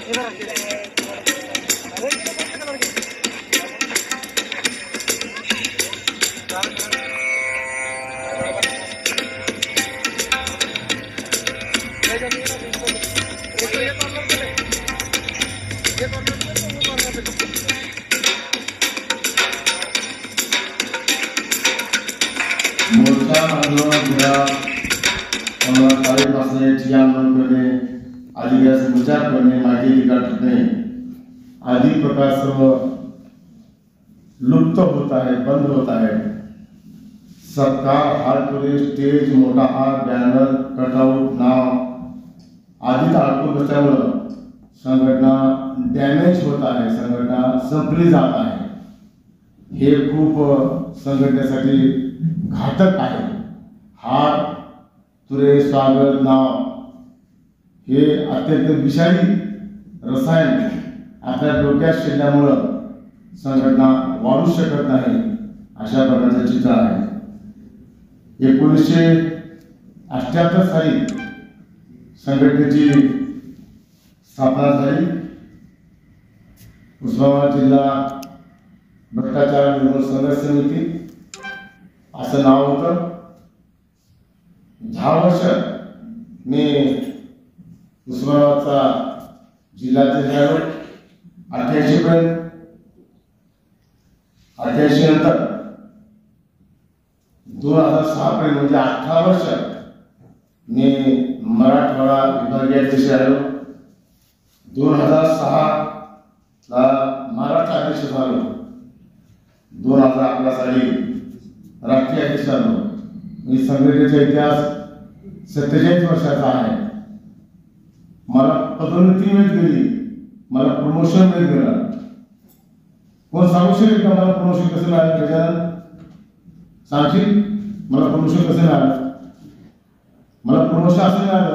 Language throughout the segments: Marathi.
मोर्चा आंदोलन आंदोलन करणे, अधिकाराचा विचार करणे, माहिती अधिकार ठेवणे आदी प्रकार सर्व लुप्त होत आहे, बंद होत आहे। सरकार हार पुरे स्टेज, मोठा हार, बॅनर, कटआउट, नाव आदी अडकून बसल्यामुळे संघटना डॅमेज होत आहे, संघटना संपली जात आहे। हे खूप संघटनेसाठी घातक आहे। हार, तुरे, स्वागत, नाव हे अत्यंत विषारी रसायन आपल्या डोक्यात शिरल्यामुळे संघटना वाढू शकत नाही, अशा प्रकारचे चित्र आहे। 1978 साली संघटनेची स्थापना झाली। उस्मानाबाद जिल्हा भ्रष्टाचार निर्मूलन संघर्ष समिती असं नाव होतं। 10 वर्ष मी उस्मानाबादचा जिल्हाध्यक्ष झालो। 88 पर्यंत 88 नंतर 2006 पर्यंत म्हणजे 18 वर्ष मी मराठवाडा विभागीय अध्यक्ष झालो। 2006 ला महाराष्ट्र अध्यक्ष झालो। 2011 साली राष्ट्रीय अध्यक्ष झालो। मी संघटनेचा इतिहास 47 वर्षाचा आहे। मला पदोन्नती मिळत गेली, मला प्रमोशन मिळत गेलं। कोण सांगू शकेल का मला प्रमोशन कसं मिळालं? गजानन सांगशील मला प्रमोशन कसं मिळालं? मला प्रमोशन असं मिळालं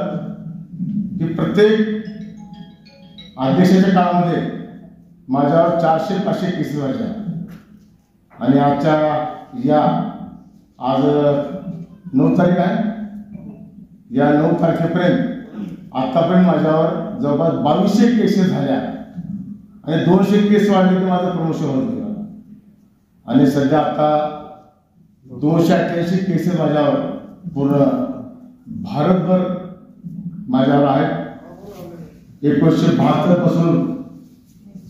की प्रत्येक अध्यक्षाच्या काळामध्ये माझ्यावर 400-500 केसेस व्हायच्या आणि आजच्या या आज 9 तारीख आहे, या 9 तारखेपर्यंत आतापर्यंत माझ्यावर जवळपास 2200 केसेस झाल्या आणि 200 केस वाढले की माझं प्रमोशन होत गेलं आणि सध्या आता 288 केसेस माझ्यावर पूर्ण भारतभर माझ्यावर आहेत। 1972 पासून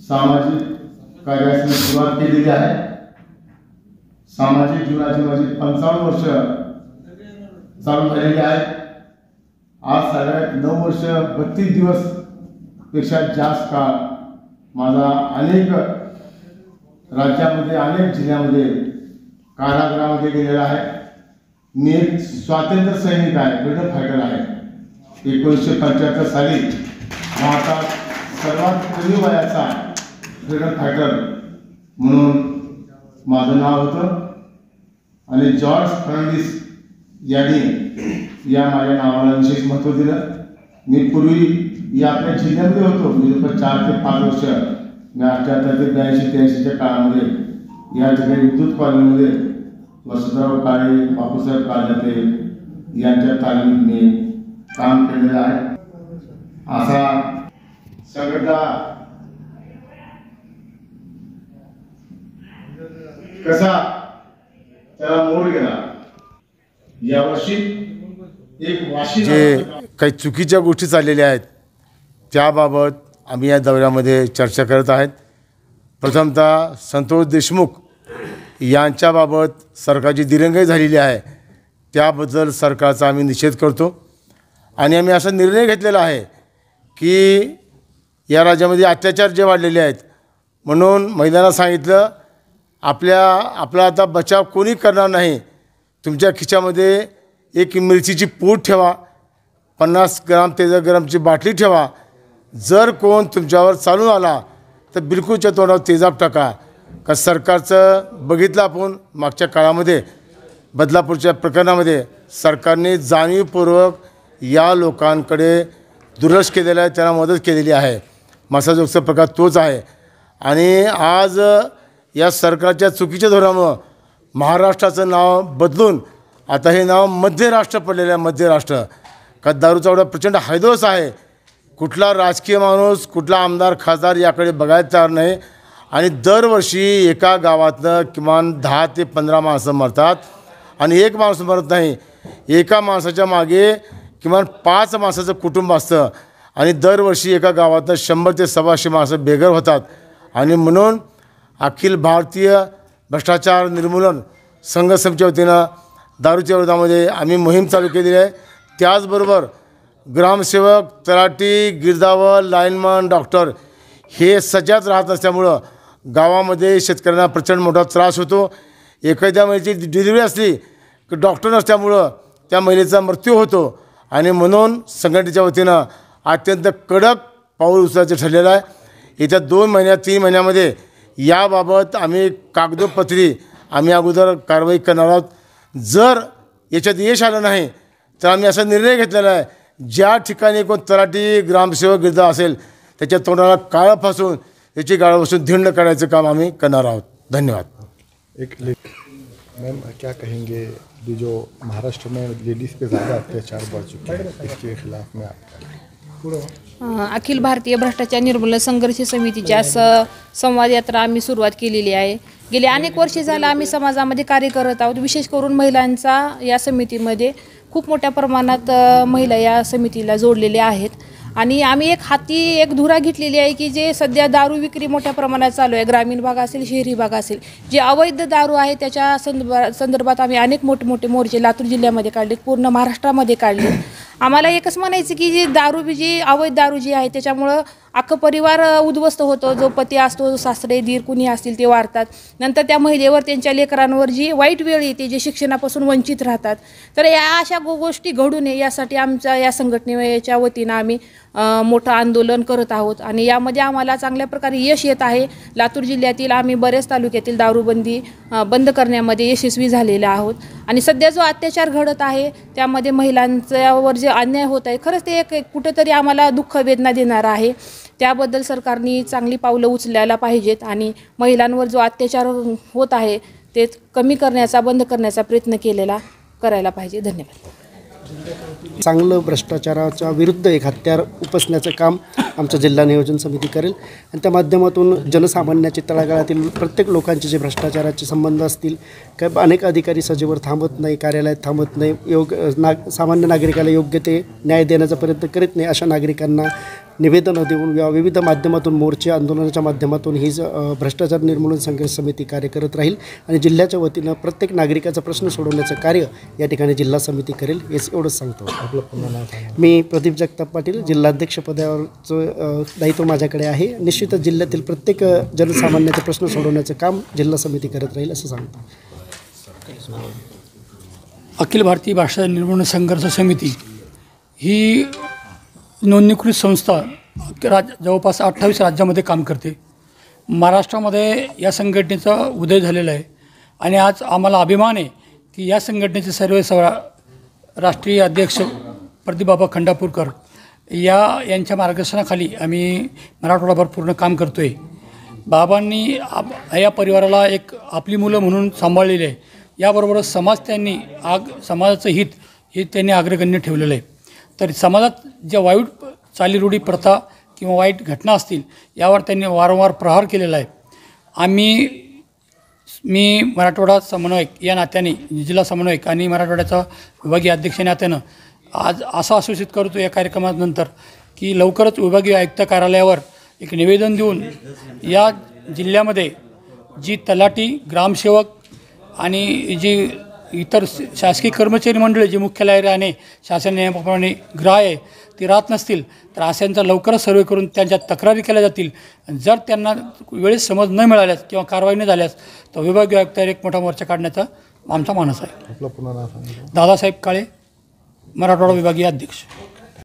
सामाजिक कार्याची सुरुवात केलेली आहे। सामाजिक जीवनाची माझी 55 वर्ष चालू झालेली आहेत। आज सगळ्यात 9 वर्ष 32 दिवस पेक्षा जास्त काळ माझा अनेक राज्यामध्ये, अनेक जिल्ह्यामध्ये कारागृहामध्ये गेलेला आहे। मी एक स्वातंत्र्य सैनिक आहे, फ्रीडम फायटर आहे। 1975 साली भारतात सर्वात कमी वयाचा फ्रीडम फायटर म्हणून माझं नाव होतं आणि जॉर्ज फर्नांडिस यांनी या माझ्या नावाला विशेष महत्त्व दिलं। मी पूर्वी या आपल्या जिल्ह्यामध्ये होतो। मी 4 ते 5 वर्ष 78 ते 82-83च्या काळामध्ये या ठिकाणी विद्युत कॉलनीमध्ये वसंतराव काळे, बापूसाहेब काळजाते यांच्या तालमीत मी काम केलेलं आहे। असा संघटना कसा त्याला मोड गेला। यावर्षी एक वाशी जे काही चुकीच्या गोष्टी चाललेल्या आहेत त्याबाबत आम्ही या दौऱ्यामध्ये चर्चा करत आहेत। प्रथमतः संतोष देशमुख यांच्याबाबत सरकारची दिरंगाई झालेली आहे, त्याबद्दल सरकारचा आम्ही निषेध करतो आणि आम्ही असा निर्णय घेतलेला आहे की या राज्यामध्ये अत्याचार जे वाढलेले आहेत म्हणून महिलांना सांगितलं आपला आता बचाव कोणी करणार नाही। तुमच्या खिशामध्ये एक मिरचीची पूड ठेवा, 50 ग्राम तेजागरमची बाटली ठेवा। जर कोण तुमच्यावर चालून आला तर बिलकुलच्या तोंडावर तेजाब टाका। का सरकारचं बघितलं आपण मागच्या काळामध्ये बदलापूरच्या प्रकरणामध्ये सरकारने जाणीवपूर्वक या लोकांकडे दुर्लक्ष केलेलं आहे, त्यांना मदत केलेली आहे। मसाजोगचा प्रकार तोच आहे आणि आज या सरकारच्या चुकीच्या धोरणामुळे महाराष्ट्राचं नाव बदलून आता हे नाव मध्य राष्ट्र पडलेलं आहे। मध्य राष्ट्र का दारूचा एवढा प्रचंड हैदोस आहे, कुठला राजकीय माणूस, कुठला आमदार, खासदार याकडे बघायला तयार नाही. आणि दरवर्षी एका गावातनं किमान 10 ते 15 माणसं मरतात आणि एक माणूस मरत नाही. एका माणसाच्या मागे किमान 5 माणसाचं कुटुंब असतं आणि दरवर्षी एका गावातनं 100 ते 125 माणसं बेघर होतात. आणि म्हणून अखिल भारतीय भ्रष्टाचार निर्मूलन संघ समितीच्या वतीनं दारूच्या विरोधामध्ये आम्ही मोहीम चालू केलेली आहे. त्याचबरोबर ग्रामसेवक, तलाठी, गिरदावर, लाईनमन, डॉक्टर हे सज्जात राहत नसल्यामुळं गावामध्ये शेतकऱ्यांना प्रचंड मोठा त्रास होतो. एखाद्या महिलेची डिलिव्हरी असली की डॉक्टर नसल्यामुळं त्या महिलेचा मृत्यू होतो. आणि म्हणून संघटनेच्या वतीनं अत्यंत कडक पाऊल उचलायचं ठरलेलं आहे. येत्या 2 महिन्यात 3 महिन्यामध्ये याबाबत आम्ही कागदोपत्री आम्ही अगोदर कारवाई करणार आहोत. जर याच्यात यश आलं नाही तर आम्ही असा निर्णय घेतलेला आहे, ज्या ठिकाणी कोण तलाठी, ग्रामसेवक, गिरदा असेल त्याच्या तोंडाला काळं फासून त्याची गाळ बसून धिंड काढायचं काम आम्ही करणार आहोत. धन्यवाद. मैम क्या कहेंगे, ये जो महाराष्ट्र में लेडीज़ पे ज़्यादा अत्याचार बढ़ चुके हैं, इसके खिलाफ में आप अखिल भारतीय भ्रष्टाचार निर्मूलन संघर्ष समितीच्या संवाद यात्रा आम्ही सुरुवात केलेली आहे. गेली अनेक वर्षे झालं आम्ही समाजामध्ये कार्य करत आहोत. विशेष करून महिलांचा या समितीमध्ये खूप मोठ्या प्रमाणात महिला या समितीला जोडलेल्या आहेत. आणि आम्ही एक हाती एक धुरा घेतलेली आहे की जे सध्या दारू विक्री मोठ्या प्रमाणात चालू आहे. ग्रामीण भाग असेल, शहरी भाग असेल, जे अवैध दारू आहे त्याच्या संदर्भात आम्ही अनेक मोठे मोर्चे लातूर जिल्ह्यामध्ये काढलेत, पूर्ण महाराष्ट्रामध्ये काढले. आम्हाला एकच म्हणायचं की जी दारू जी अवैध दारू जी आहे त्याच्यामुळं अख्खं परिवार उद्ध्वस्त होतो. जो पती असतो, सासरे, दीर कुणी असतील ते वारतात. नंतर त्या महिलेवर, त्यांच्या लेकरांवर जी वाईट वेळ येते, जे शिक्षणापासून वंचित राहतात. तर या अशा गोष्टी घडू नये यासाठी आमच्या या संघटनेच्या वतीनं आम्ही मोठं आंदोलन करत आहोत. आणि यामध्ये आम्हाला चांगल्या प्रकारे यश येत आहे. लातूर जिल्ह्यातील आम्ही बऱ्याच तालुक्यातील दारूबंदी बंद करण्यामध्ये यशस्वी झालेले आहोत. आणि सध्या जो अत्याचार घडत आहे त्यामध्ये महिलांच्यावर जे अन्याय होत आहे, खरंच ते एक कुठेतरी आम्हाला दुःख वेदना देणारं आहे. त्याबद्दल सरकारने चांगली पावलं उचलायला पाहिजेत आणि महिलांवर जो अत्याचार होत आहे ते कमी करण्याचा, बंद करण्याचा प्रयत्न करायला पाहिजे. धन्यवाद. चांगलं भ्रष्टाचाराच्या विरुद्ध एक हत्यार उपसण्याचं काम आमचं जिल्हा नियोजन समिती करेल. आणि त्या माध्यमातून जनसामान्याचे तळागाळातील प्रत्येक लोकांचे जे भ्रष्टाचाराचे संबंध असतील, काही अनेक अधिकारी सजेवर थांबत नाही, कार्यालयात थांबत नाही, सामान्य नागरिकाला योग्य ते न्याय देण्याचा प्रयत्न करीत नाही, अशा नागरिकांना निवेदनं देऊन या विविध माध्यमातून, मोर्चे, आंदोलनाच्या माध्यमातून ही भ्रष्टाचार निर्मूलन संघर्ष समिती कार्य करत राहील. आणि जिल्ह्याच्या वतीनं प्रत्येक नागरिकाचा प्रश्न सोडवण्याचं कार्य या ठिकाणी जिल्हा समिती करेल. हेच एवढंच सांगतो. मी प्रदीप जगताप पाटील, जिल्हाध्यक्षपदावरचं दायित्व माझ्याकडे आहे. निश्चितच जिल्ह्यातील प्रत्येक जनसामान्याचे प्रश्न सोडवण्याचं काम जिल्हा समिती करत राहील असं सांगतो. अखिल भारतीय भ्रष्टाचार निर्मूलन संघर्ष समिती ही नोंदणीकृत संस्था जवळपास 28 राज्यामध्ये काम करते. महाराष्ट्रामध्ये या संघटनेचा उदय झालेला आहे आणि आज आम्हाला अभिमान आहे की या संघटनेचे सर्व राष्ट्रीय अध्यक्ष प्रदीपबाबा खंडापूरकर यांच्या मार्गदर्शनाखाली आम्ही मराठवाडाभर पूर्ण काम करतो आहे. बाबांनी या परिवाराला एक आपली मुलं म्हणून सांभाळलेली आहे. याबरोबरच समाजाचं हित हे त्यांनी अग्रगण्य ठेवलेलं आहे. तर समाजात ज्या वाईट चालीरूढी, प्रथा किंवा वाईट घटना असतील यावर त्यांनी वारंवार प्रहार केलेला आहे. मी मराठवाडा समन्वयक या नात्याने, जिल्हा समन्वयक आणि मराठवाड्याचा विभागीय अध्यक्ष या नात्यानं आज असं आश्वासित करतो या कार्यक्रमानंतर की लवकरच विभागीय आयुक्त कार्यालयावर एक निवेदन देऊन या जिल्ह्यामध्ये जी तलाठी, ग्रामसेवक आणि जी इतर शासकीय कर्मचारी मंडळी जी मुख्यालयाने शासन नियमाप्रमाणे ग्राह्य आहे ती राहत नसतील तर अशांचा लवकरच सर्वे करून त्यांच्या तक्रारी केल्या जातील. जर त्यांना वेळेत समज न मिळाल्यास किंवा कारवाई न झाल्यास तर विभागीय आयुक्तावर एक मोठा मोर्चा काढण्याचा आमचा मानस आहे. दादासाहेब काळे, मराठवाडा विभागीय अध्यक्ष.